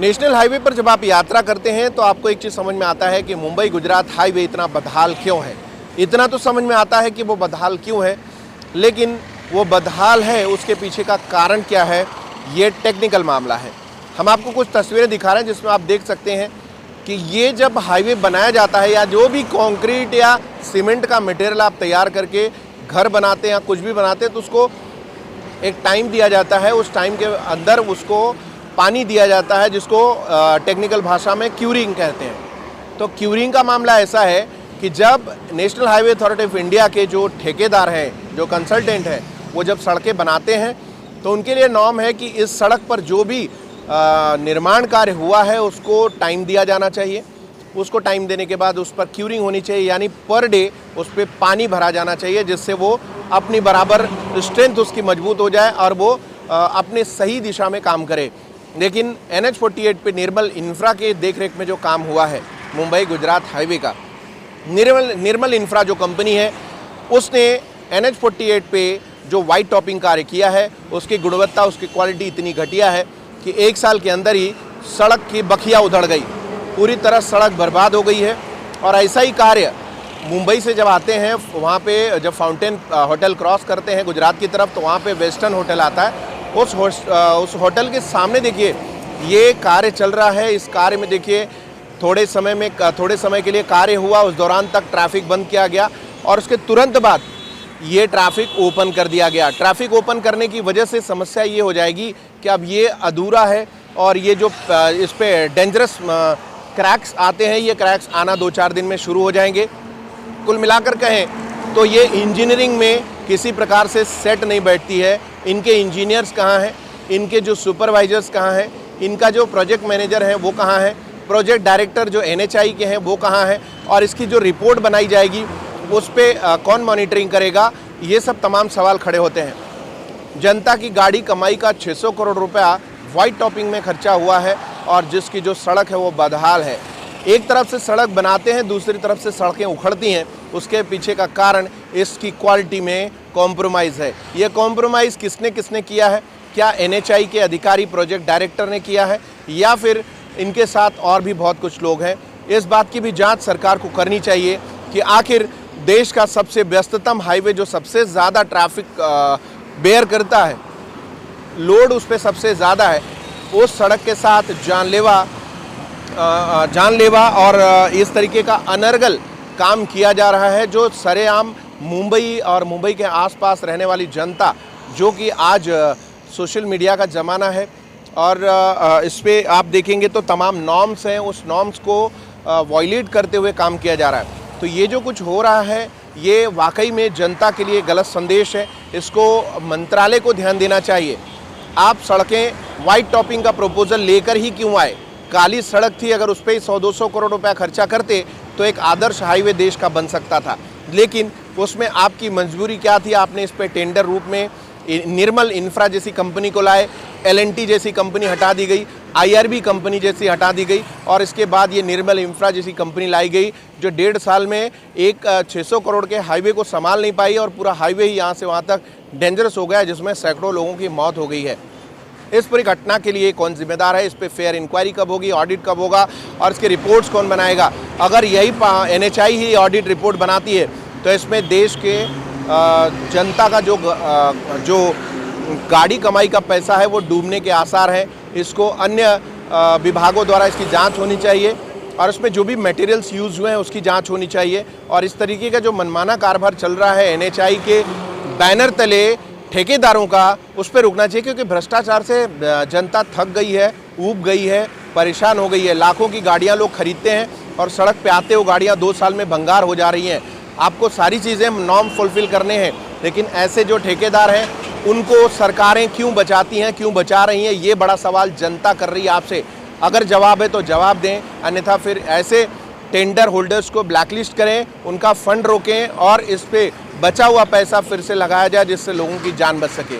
National highway पर जब आप यात्रा करते हैं तो आपको एक चीज़ समझ में आता है कि मुंबई गुजरात हाईवे इतना बदहाल क्यों है। इतना तो समझ में आता है कि वो बदहाल क्यों है, लेकिन वो बदहाल है उसके पीछे का कारण क्या है, ये टेक्निकल मामला है। हम आपको कुछ तस्वीरें दिखा रहे हैं जिसमें आप देख सकते हैं कि ये जब हाईवे बनाया जाता है या जो भी कंक्रीट या सीमेंट का मटेरियल आप तैयार करके घर बनाते हैं या कुछ भी बनाते हैं तो उसको एक टाइम दिया जाता है। उस टाइम के अंदर उसको पानी दिया जाता है, जिसको टेक्निकल भाषा में क्यूरिंग कहते हैं। तो क्यूरिंग का मामला ऐसा है कि जब national highway authority of India के जो ठेकेदार हैं, जो कंसल्टेंट हैं, वो जब सड़कें बनाते हैं तो उनके लिए नॉर्म है कि इस सड़क पर जो भी निर्माण कार्य हुआ है उसको टाइम दिया जाना चाहिए। उसको टाइम देने के बाद उस पर क्यूरिंग होनी चाहिए, यानी पर डे उस पर पानी भरा जाना चाहिए, जिससे वो अपनी बराबर स्ट्रेंथ उसकी मजबूत हो जाए और वो अपने सही दिशा में काम करे। लेकिन NH-48 पे निर्मल इंफ्रा के देखरेख में जो काम हुआ है मुंबई गुजरात हाईवे का, निर्मल इंफ्रा जो कंपनी है उसने NH-48 पे जो वाइट टॉपिंग कार्य किया है उसकी गुणवत्ता, उसकी क्वालिटी इतनी घटिया है कि 1 साल के अंदर ही सड़क की बखिया उधड़ गई, पूरी तरह सड़क बर्बाद हो गई है। और ऐसा ही कार्य मुंबई से जब आते हैं, वहाँ पे जब फाउंटेन होटल क्रॉस करते हैं गुजरात की तरफ, तो वहाँ पे वेस्टर्न होटल आता है। उस होटल के सामने देखिए ये कार्य चल रहा है। इस कार्य में देखिए थोड़े समय के लिए कार्य हुआ, उस दौरान तक ट्रैफिक बंद किया गया और उसके तुरंत बाद ये ट्रैफिक ओपन कर दिया गया। ट्रैफिक ओपन करने की वजह से समस्या ये हो जाएगी कि अब ये अधूरा है और ये जो इस पे डेंजरस क्रैक्स आते हैं, ये क्रैक्स आना 2-4 दिन में शुरू हो जाएंगे। कुल मिलाकर कहें तो ये इंजीनियरिंग में किसी प्रकार से सेट नहीं बैठती है। इनके इंजीनियर्स कहाँ हैं, इनके जो सुपरवाइजर्स कहाँ हैं, इनका जो प्रोजेक्ट मैनेजर है वो कहाँ है, प्रोजेक्ट डायरेक्टर जो NHI के हैं वो कहाँ है, और इसकी जो रिपोर्ट बनाई जाएगी उस पर कौन मॉनिटरिंग करेगा, ये सब तमाम सवाल खड़े होते हैं। जनता की गाड़ी कमाई का 600 करोड़ रुपया वाइट टॉपिंग में खर्चा हुआ है और जिसकी जो सड़क है वो बदहाल है। एक तरफ से सड़क बनाते हैं, दूसरी तरफ से सड़कें उखड़ती हैं। उसके पीछे का कारण इसकी क्वालिटी में कॉम्प्रोमाइज़ है। ये कॉम्प्रोमाइज़ किसने किया है? क्या NHI के अधिकारी प्रोजेक्ट डायरेक्टर ने किया है या फिर इनके साथ और भी बहुत कुछ लोग हैं? इस बात की भी जांच सरकार को करनी चाहिए कि आखिर देश का सबसे व्यस्ततम हाईवे, जो सबसे ज़्यादा ट्रैफिक बेयर करता है, लोड उस पर सबसे ज़्यादा है, उस सड़क के साथ जानलेवा और इस तरीके का अनर्गल काम किया जा रहा है, जो सरेआम मुंबई और मुंबई के आसपास रहने वाली जनता, जो कि आज सोशल मीडिया का ज़माना है और इस पर आप देखेंगे तो तमाम नॉर्म्स हैं, उस नॉर्म्स को वॉयलेट करते हुए काम किया जा रहा है। तो ये जो कुछ हो रहा है ये वाकई में जनता के लिए गलत संदेश है। इसको मंत्रालय को ध्यान देना चाहिए। आप सड़कें वाइट टॉपिंग का प्रपोजल लेकर ही क्यों आए? काली सड़क थी, अगर उस पर 100-200 करोड़ रुपया खर्चा करते तो एक आदर्श हाईवे देश का बन सकता था। लेकिन उसमें आपकी मजबूरी क्या थी? आपने इस पे टेंडर रूप में निर्मल इंफ्रा जैसी कंपनी को लाए, L&T जैसी कंपनी हटा दी गई, IRB कंपनी जैसी हटा दी गई और इसके बाद ये निर्मल इंफ्रा जैसी कंपनी लाई गई, जो 1.5 साल में एक 600 करोड़ के हाईवे को संभाल नहीं पाई और पूरा हाईवे ही यहाँ से वहाँ तक डेंजरस हो गया, जिसमें सैकड़ों लोगों की मौत हो गई है। इस पूरी घटना के लिए कौन जिम्मेदार है? इस पे फेयर इंक्वायरी कब होगी, ऑडिट कब होगा और इसके रिपोर्ट्स कौन बनाएगा? अगर यही NHI ही ऑडिट रिपोर्ट बनाती है तो इसमें देश के जनता का जो गाड़ी कमाई का पैसा है वो डूबने के आसार हैं। इसको अन्य विभागों द्वारा इसकी जांच होनी चाहिए और उसमें जो भी मटेरियल्स यूज़ हुए हैं उसकी जांच होनी चाहिए। और इस तरीके का जो मनमाना कारोबार चल रहा है NHI के बैनर तले ठेकेदारों का, उस पर रुकना चाहिए, क्योंकि भ्रष्टाचार से जनता थक गई है, ऊब गई है, परेशान हो गई है। लाखों की गाड़ियां लोग खरीदते हैं और सड़क पे आते हो गाड़ियां 2 साल में भंगार हो जा रही हैं। आपको सारी चीज़ें नॉर्म फुलफिल करने हैं, लेकिन ऐसे जो ठेकेदार हैं उनको सरकारें क्यों बचाती हैं, क्यों बचा रही हैं, ये बड़ा सवाल जनता कर रही है आपसे। अगर जवाब है तो जवाब दें, अन्यथा फिर ऐसे टेंडर होल्डर्स को ब्लैकलिस्ट करें, उनका फंड रोकें और इस पे बचा हुआ पैसा फिर से लगाया जाए जिससे लोगों की जान बच सके।